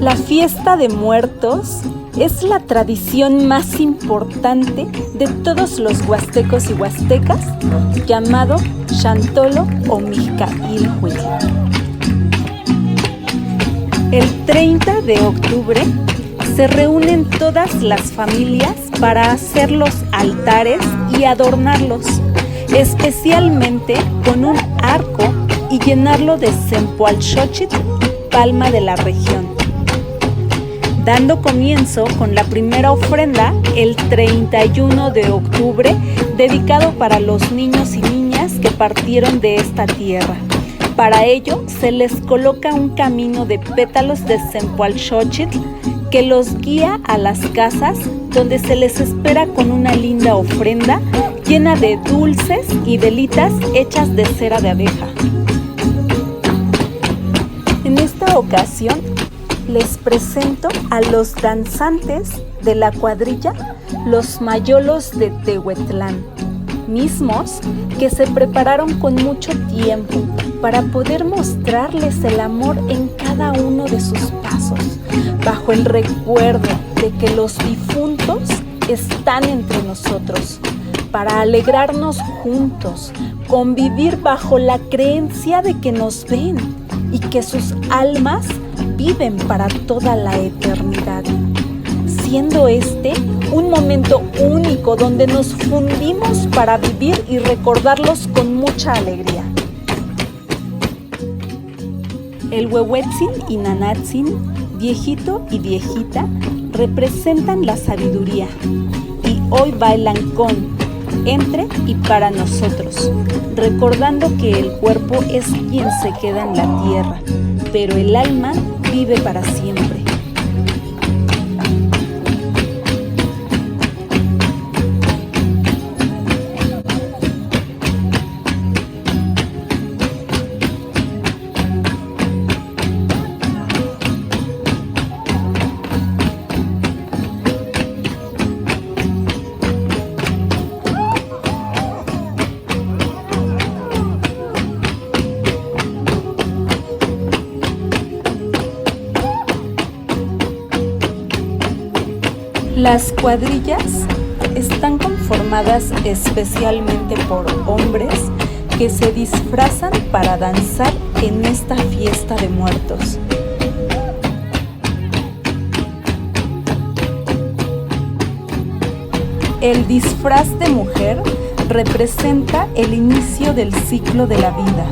La fiesta de muertos es la tradición más importante de todos los huastecos y huastecas, llamado Xantolo o Mixcailhuitl. El 30 de octubre se reúnen todas las familias para hacer los altares y adornarlos, especialmente con un arco, y llenarlo de Cempoalxochitl y palma de la región, dando comienzo con la primera ofrenda el 31 de octubre, dedicado para los niños y niñas que partieron de esta tierra. Para ello se les coloca un camino de pétalos de Cempoalxochitl que los guía a las casas, donde se les espera con una linda ofrenda llena de dulces y velitas hechas de cera de abeja. En esta ocasión les presento a los danzantes de la cuadrilla Los Mayolos de Tehuetlán, mismos que se prepararon con mucho tiempo para poder mostrarles el amor en cada uno de sus pasos, bajo el recuerdo de que los difuntos están entre nosotros, para alegrarnos juntos, convivir bajo la creencia de que nos ven y que sus almas viven para toda la eternidad, siendo este un momento único donde nos fundimos para vivir y recordarlos con mucha alegría. El Huehuetzin y Nanatzin, viejito y viejita, representan la sabiduría y hoy bailan con, entre y para nosotros, recordando que el cuerpo es quien se queda en la tierra, pero el alma vive para siempre. Las cuadrillas están conformadas especialmente por hombres que se disfrazan para danzar en esta fiesta de muertos. El disfraz de mujer representa el inicio del ciclo de la vida.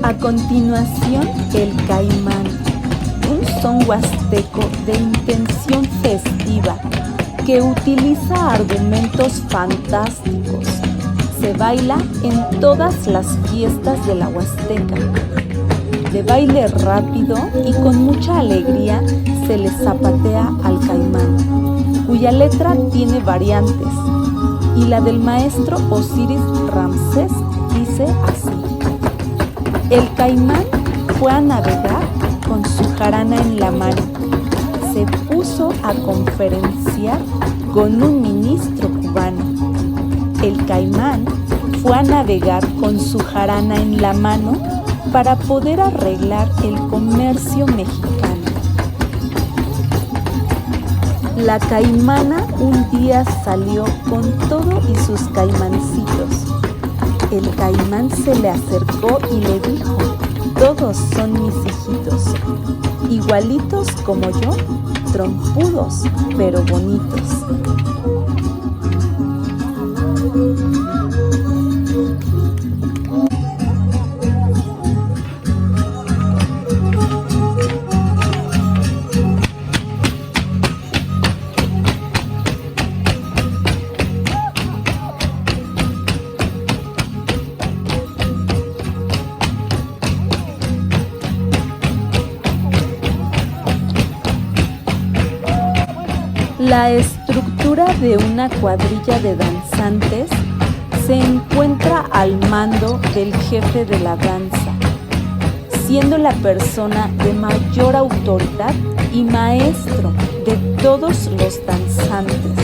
A continuación, el caimán, un son huasteco de intención festiva que utiliza argumentos fantásticos. Se baila en todas las fiestas de la Huasteca. De baile rápido y con mucha alegría se le zapatea al caimán, cuya letra tiene variantes, y la del maestro Osiris Ramsés dice así: el caimán fue a navegar con su jarana en la mano. Se puso a conferenciar con un ministro cubano. El caimán fue a navegar con su jarana en la mano para poder arreglar el comercio mexicano. La caimana un día salió con todo y sus caimancitos. El caimán se le acercó y le dijo: todos son mis hijitos, igualitos como yo, trompudos, pero bonitos. La estructura de una cuadrilla de danzantes se encuentra al mando del jefe de la danza, siendo la persona de mayor autoridad y maestro de todos los danzantes.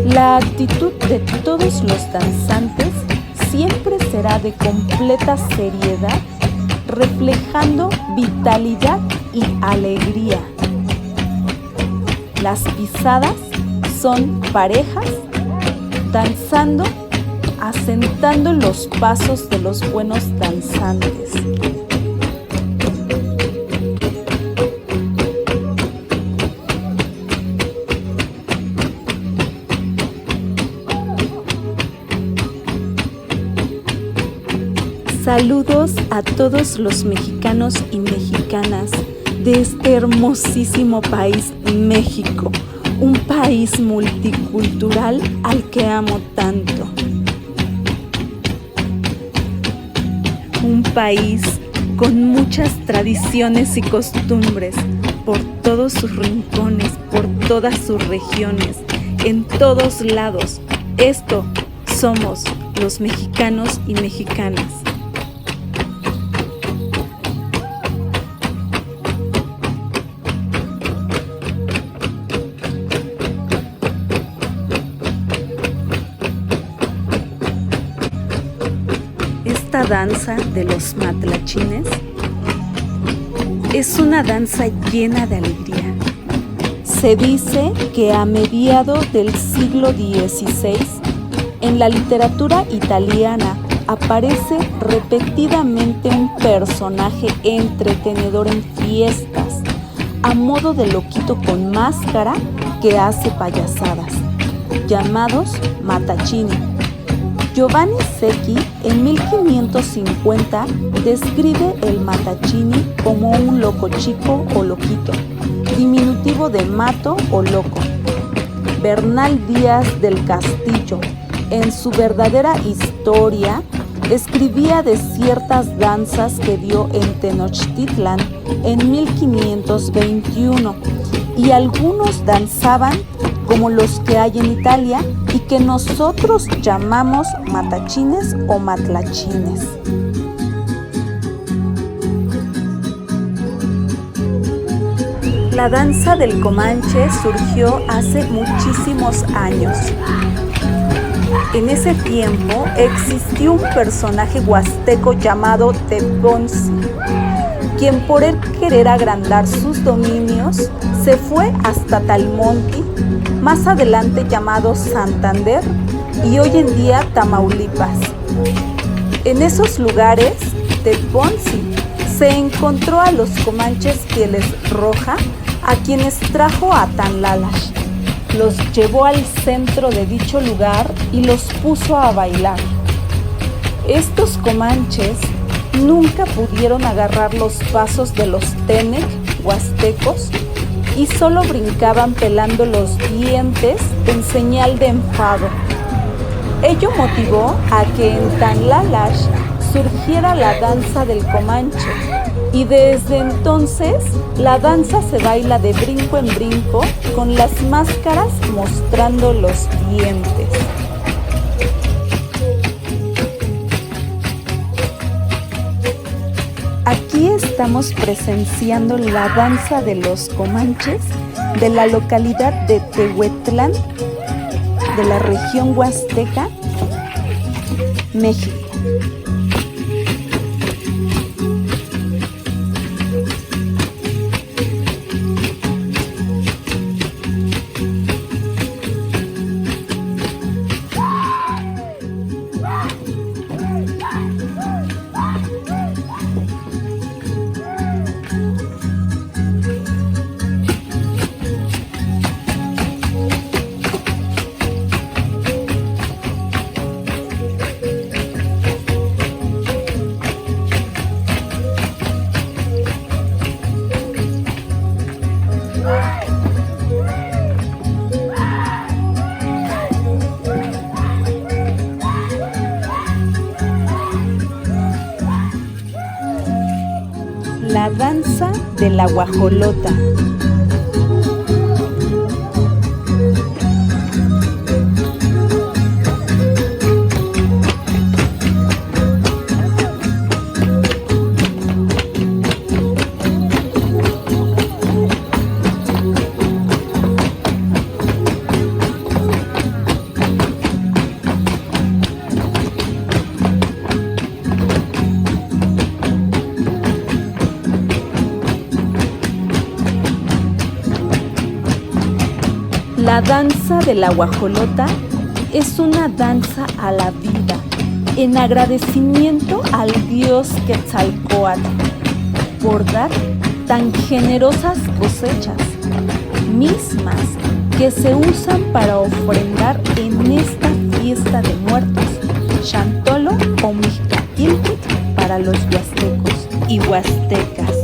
La actitud de todos los danzantes siempre será de completa seriedad, reflejando vitalidad y alegría. Las pisadas son parejas, danzando, asentando los pasos de los buenos danzantes. Saludos a todos los mexicanos y mexicanas de este hermosísimo país, México, un país multicultural al que amo tanto. Un país con muchas tradiciones y costumbres por todos sus rincones, por todas sus regiones, en todos lados. Esto somos los mexicanos y mexicanas. Esta danza de los matlachines es una danza llena de alegría. Se dice que a mediados del siglo XVI, en la literatura italiana aparece repetidamente un personaje entretenedor en fiestas, a modo de loquito con máscara que hace payasadas, llamados matachini. Giovanni Secchi en 1550 describe el matachini como un loco chico o loquito, diminutivo de mato o loco. Bernal Díaz del Castillo, en su verdadera historia, escribía de ciertas danzas que dio en Tenochtitlan en 1521, y algunos danzaban como los que hay en Italia y que nosotros llamamos matachines o matlachines. La danza del Comanche surgió hace muchísimos años. En ese tiempo existió un personaje huasteco llamado Teponsi, quien por querer agrandar sus dominios se fue hasta Talmonti, más adelante llamado Santander y hoy en día Tamaulipas. En esos lugares, Teponsi se encontró a los comanches pieles roja, a quienes trajo a Tanlalash. Los llevó al centro de dicho lugar y los puso a bailar. Estos comanches nunca pudieron agarrar los pasos de los Tenec huastecos y solo brincaban pelando los dientes en señal de enfado. Ello motivó a que en Tanlalash surgiera la danza del Comanche, y desde entonces la danza se baila de brinco en brinco con las máscaras mostrando los dientes. Aquí estamos presenciando la danza de los Comanches de la localidad de Tehuetlán, de la región huasteca, México. de la guajolota. La danza de la guajolota es una danza a la vida, en agradecimiento al dios Quetzalcóatl por dar tan generosas cosechas, mismas que se usan para ofrendar en esta fiesta de muertos, Xantolo o Mixcaquiltitl para los huastecos y huastecas.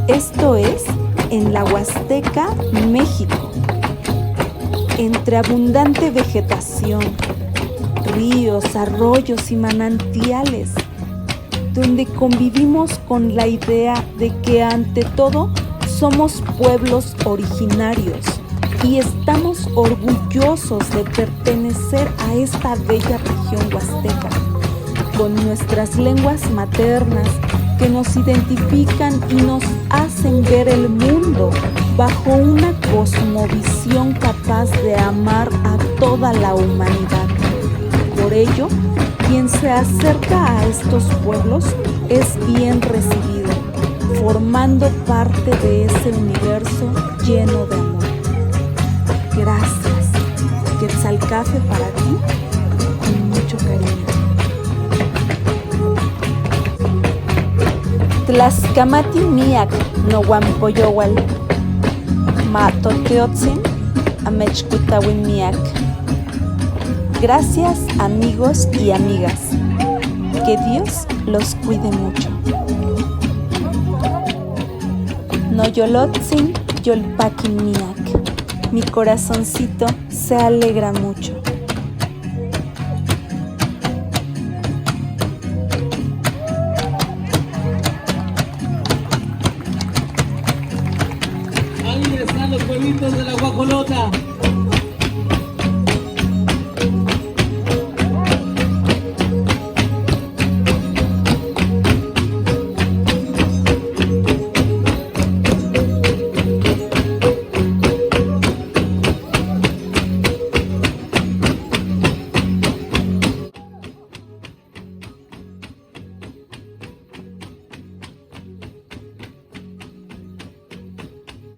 Esto es en la Huasteca, México, entre abundante vegetación, ríos, arroyos y manantiales, donde convivimos con la idea de que ante todo somos pueblos originarios y estamos orgullosos de pertenecer a esta bella región huasteca, con nuestras lenguas maternas que nos identifican y nos hacen ver el mundo bajo una cosmovisión capaz de amar a toda la humanidad. Por ello, quien se acerca a estos pueblos es bien recibido, formando parte de ese universo lleno de amor. Gracias. Quetzalcafe para ti, con mucho cariño. Tlaxcamati miak nohuampoyowal, matoteotzin amechkutawin miak. Gracias, amigos y amigas. Que Dios los cuide mucho. Noyolotzin yolpakin miak. Mi corazoncito se alegra mucho. Ahí están los pueblitos de la guajolota.